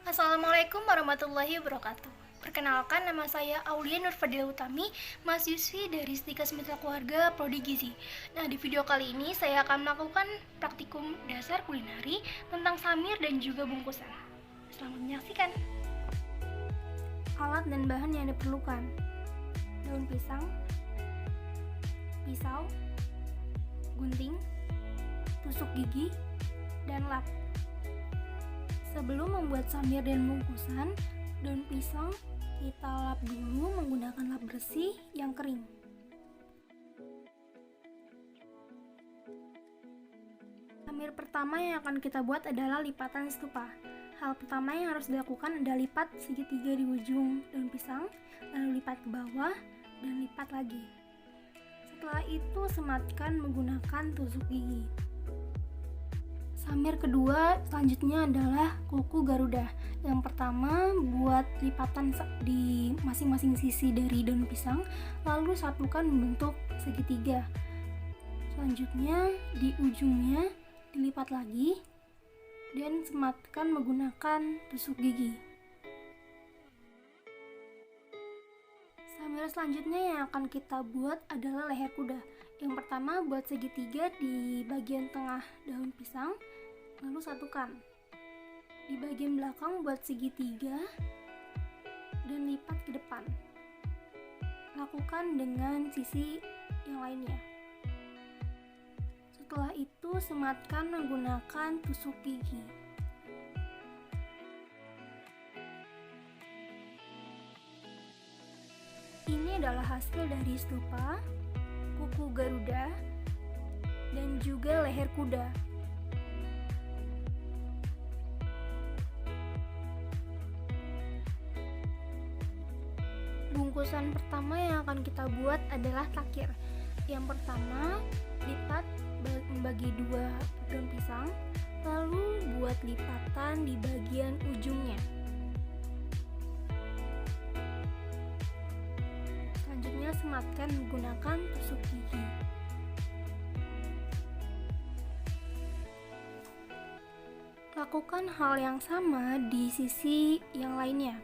Assalamualaikum warahmatullahi wabarakatuh. Perkenalkan, nama saya Aulia Nurfadila Utami, mahasiswi dari Stika Semesta Keluarga Prodi Gizi. Nah, di video kali ini saya akan melakukan praktikum dasar kulineri tentang samir dan juga bungkusan. Selamat menyaksikan. Alat dan bahan yang diperlukan: daun pisang, pisau, gunting, tusuk gigi, dan lap. Sebelum membuat samir dan bungkusan, daun pisang kita lap dulu menggunakan lap bersih yang kering. Samir pertama yang akan kita buat adalah lipatan stupa. Hal pertama yang harus dilakukan adalah lipat segitiga di ujung daun pisang, lalu lipat ke bawah dan lipat lagi. Setelah itu sematkan menggunakan tusuk gigi. Samir kedua selanjutnya adalah kuku Garuda. Yang pertama, buat lipatan di masing-masing sisi dari daun pisang, lalu satukan membentuk segitiga. Selanjutnya di ujungnya dilipat lagi dan sematkan menggunakan tusuk gigi. Samir selanjutnya yang akan kita buat adalah leher kuda. Yang pertama, buat segitiga di bagian tengah daun pisang, lalu satukan. Di bagian belakang buat segitiga dan lipat ke depan. Lakukan dengan sisi yang lainnya. Setelah itu sematkan menggunakan tusuk gigi. Ini adalah hasil dari stupa, kuku Garuda, dan juga leher kuda. Bungkusan pertama yang akan kita buat adalah takir. Yang pertama, lipat membagi dua daun pisang, lalu buat lipatan di bagian ujungnya. Selanjutnya sematkan menggunakan tusuk gigi. Lakukan hal yang sama di sisi yang lainnya.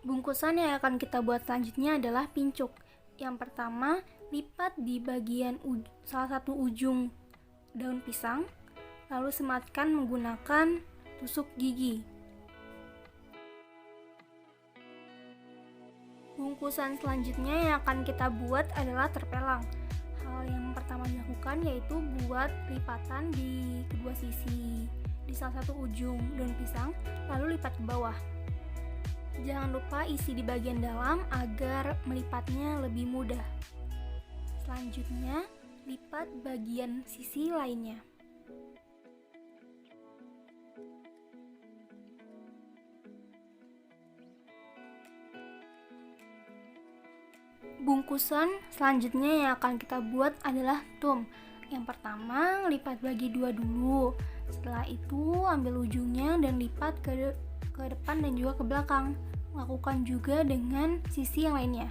Bungkusan yang akan kita buat selanjutnya adalah pincuk. Yang pertama, lipat di bagian salah satu ujung daun pisang, lalu sematkan menggunakan tusuk gigi. Bungkusan selanjutnya yang akan kita buat adalah terpelang. Hal yang pertama dilakukan yaitu buat lipatan di kedua sisi di salah satu ujung daun pisang, lalu lipat ke bawah. Jangan lupa isi di bagian dalam agar melipatnya lebih mudah. Selanjutnya, lipat bagian sisi lainnya. Bungkusan selanjutnya yang akan kita buat adalah tum. Yang pertama, lipat bagi dua dulu. Setelah itu, ambil ujungnya dan lipat ke depan dan juga ke belakang. Lakukan juga dengan sisi yang lainnya.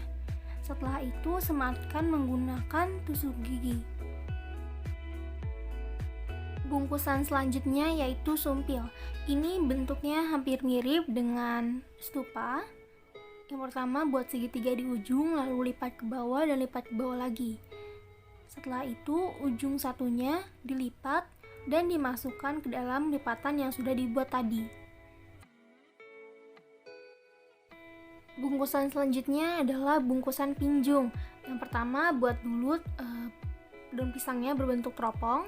Setelah itu sematkan menggunakan tusuk gigi. Bungkusan selanjutnya yaitu sumpil. Ini bentuknya hampir mirip dengan stupa. Yang pertama, buat segitiga di ujung, lalu lipat ke bawah dan lipat ke bawah lagi. Setelah itu ujung satunya dilipat dan dimasukkan ke dalam lipatan yang sudah dibuat tadi. Bungkusan selanjutnya adalah bungkusan pinjung. Yang pertama, buat dulu daun pisangnya berbentuk teropong.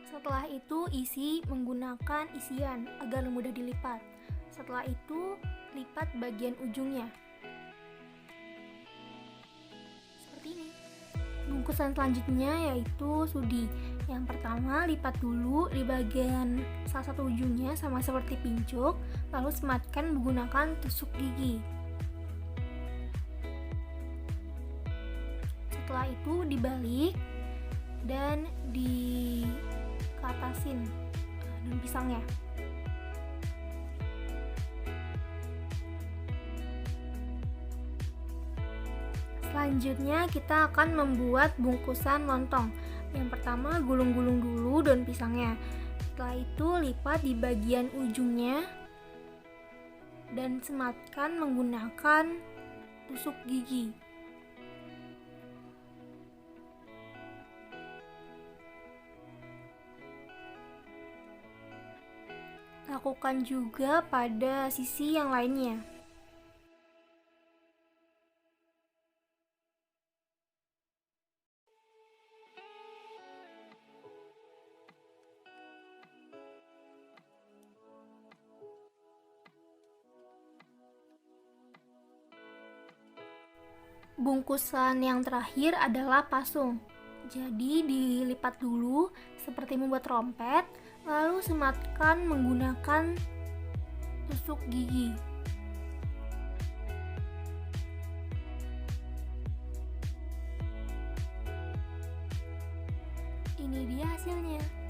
Setelah itu isi menggunakan isian agar mudah dilipat. Setelah itu lipat bagian ujungnya. Seperti ini. Bungkusan selanjutnya yaitu sudi. Yang pertama, lipat dulu di bagian salah satu ujungnya sama seperti pincuk, lalu sematkan menggunakan tusuk gigi. Setelah itu dibalik dan dikatasin daun pisangnya. Selanjutnya kita akan membuat bungkusan lontong. Yang pertama gulung-gulung dulu daun pisangnya. Setelah itu lipat di bagian ujungnya dan sematkan menggunakan tusuk gigi. Lakukan juga pada sisi yang lainnya. Bungkusan yang terakhir adalah pasung. Jadi dilipat dulu seperti membuat trompet, lalu sematkan menggunakan tusuk gigi. Ini dia hasilnya.